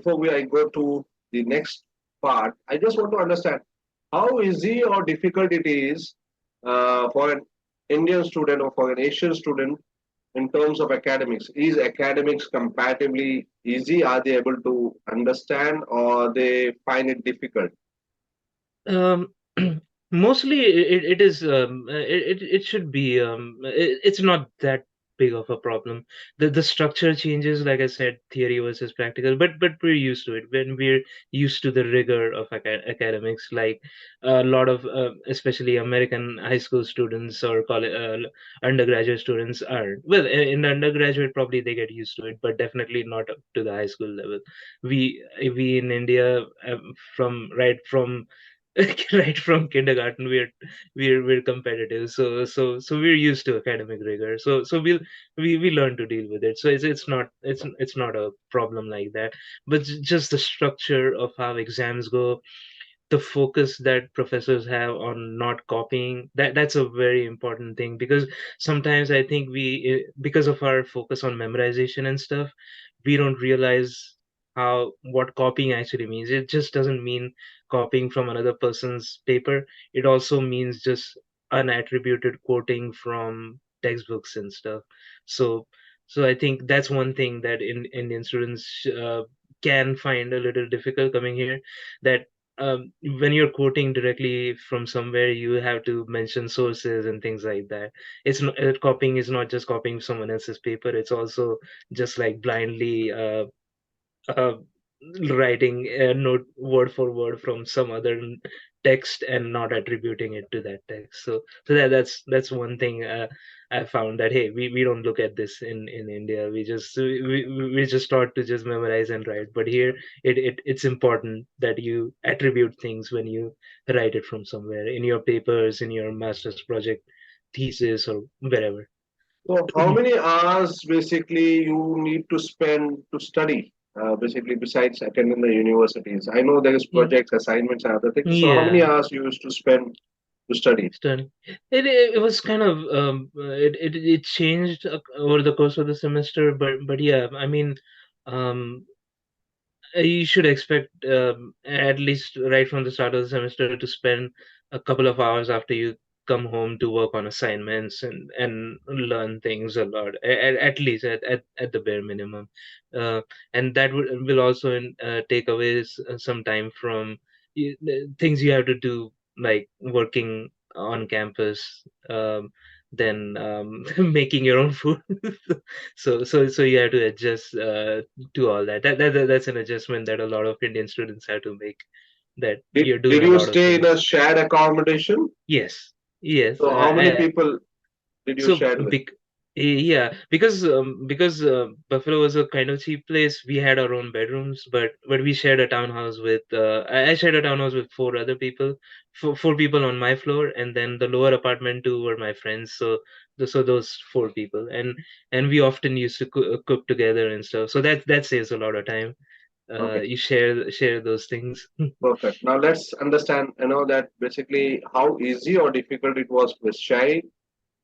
before I go to the next part, I just want to understand how easy or difficult it is for an Indian student or for an Asian student in terms of academics. Is academics comparatively easy? Are they able to understand or they find it difficult? Um, Mostly it is it should be it's not that big of a problem. The structure changes, like I said, theory versus practical, but we're used to it when we're used to the rigor of academics. Like a lot of especially American high school students or college undergraduate students are, well, in the undergraduate probably they get used to it, but definitely not up to the high school level. We in India, from right from right from kindergarten, we're competitive, so we're used to academic rigor, so we learn to deal with it. So it's not a problem like that, but just the structure of how exams go, the focus that professors have on not copying, that's a very important thing, because sometimes I think because of our focus on memorization and stuff, we don't realize how what copying actually means. It just doesn't mean copying from another person's paper. It also means just unattributed quoting from textbooks and stuff. So so I think that's one thing that Indian students can find a little difficult coming here, that when you're quoting directly from somewhere, you have to mention sources and things like that. It's not, copying is not just copying someone else's paper. It's also just like blindly uh, writing a note word for word from some other text and not attributing it to that text. So that's one thing I found, that hey, we don't look at this in India. We just taught to just memorize and write. But here it's important that you attribute things when you write it from somewhere, in your papers, in your master's project, thesis, or wherever. So, how many hours basically you need to spend to study? Basically, besides attending the universities, I know there is Yeah. projects, assignments, and other things. So, how many Yeah. hours you used to spend to study? Stunning. It was kind of it changed over the course of the semester, but yeah, I mean, um, you should expect at least right from the start of the semester to spend a couple of hours after you come home to work on assignments and learn things a lot, at least at the bare minimum, and that will also take away some time from things you have to do, like working on campus, then making your own food. So you have to adjust to all that. That's an adjustment that a lot of Indian students have to make. That you're doing Did a you lot of stay in things. a shared accommodation? Yes, yes. So, how many people did you So share with? yeah, because Buffalo was a kind of cheap place. We had our own bedrooms, but we shared a townhouse with. I shared a townhouse with four other people, four people on my floor, and then the lower apartment two were my friends. So those four people, and we often used to cook together and stuff. So that saves a lot of time. Okay, You share those things. perfect. Now let's understand. That basically how easy or difficult it was with Shai,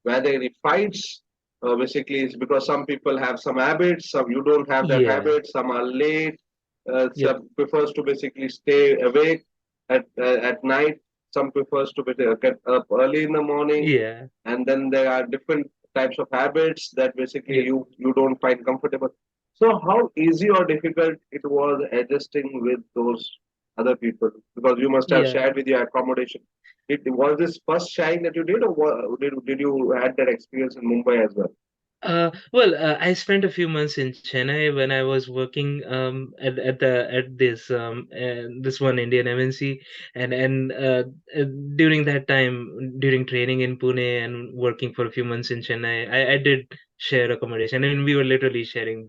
whether it fights. Basically, it's because some people have some habits, some you don't have that Yeah. habit, some are late, Yep. some prefers to basically stay awake at night, some prefers to get up early in the morning, Yeah. and then there are different types of habits that basically Yep. you don't find comfortable. So how easy or difficult it was adjusting with those other people, because you must have Yeah. shared with your accommodation. Was this first sharing that you did, or did you had that experience in Mumbai as well? Well, I spent a few months in Chennai when I was working at this one Indian MNC, and during that time, during training in Pune and working for a few months in Chennai, I did share accommodation, and we were literally sharing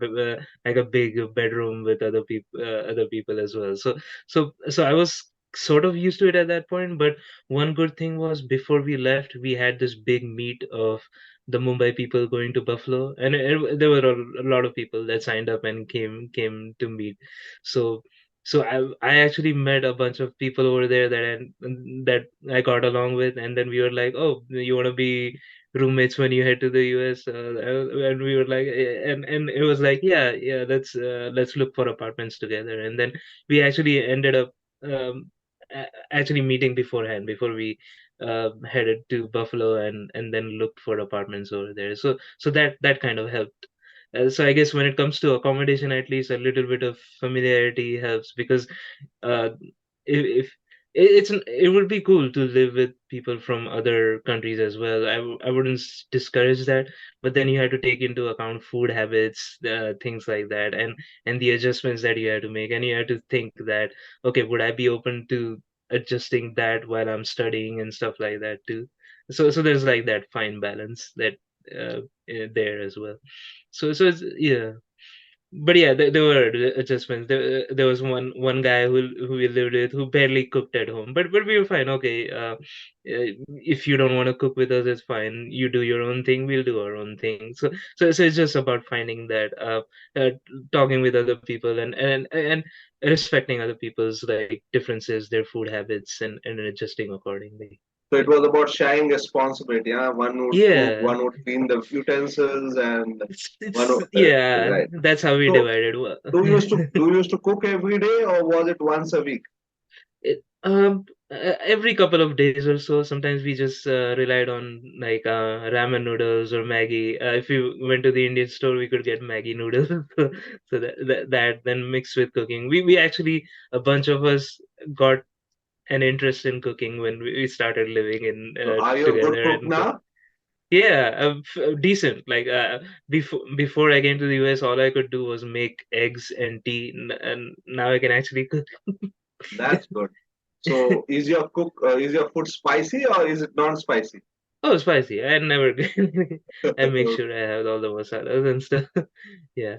like a big bedroom with other people as well. So I was sort of used to it at that point. But one good thing was, before we left, we had this big meet of the Mumbai people going to Buffalo, and there were a lot of people that signed up and came to meet. So so I actually met a bunch of people over there that I got along with, and then we were like, oh, you want to be roommates when you head to the US, and we were like, and it was like, yeah, let's look for apartments together, and then we actually ended up actually meeting beforehand before we headed to Buffalo, and then looked for apartments over there. So that kind of helped. So I guess when it comes to accommodation, at least a little bit of familiarity helps, because uh, if it would be cool to live with people from other countries as well. I wouldn't discourage that, but then you have to take into account food habits, things like that, and the adjustments that you have to make, and you have to think that, okay, would I be open to adjusting that while I'm studying and stuff like that too. So there's like that fine balance that there as well. So it's, yeah, but yeah, there were adjustments. There was one guy who we lived with who barely cooked at home, but we were fine. Okay, if you don't want to cook with us, it's fine. You do your own thing, we'll do our own thing. So it's just about finding that, talking with other people, and respecting other people's like differences, their food habits, and adjusting accordingly. So it Yeah. was about sharing responsibility. Huh? One would cook, Yeah, one would clean the utensils, and one it's would, yeah. right. That's how we So divided. do you used to cook every day, or was it once a week? Every couple of days or so, sometimes we just relied on like ramen noodles or Maggie. If you went to the Indian store, we could get Maggie noodles. So that then mixed with cooking. We actually, a bunch of us got an interest in cooking when we started living in So are you a good together cook and cook. now? Yeah, decent. Like before I came to the US, all I could do was make eggs and tea, and now I can actually cook. That's good. So is your food spicy or is it non-spicy? Oh, spicy. I never I make sure I have all the masalas and stuff. Yeah.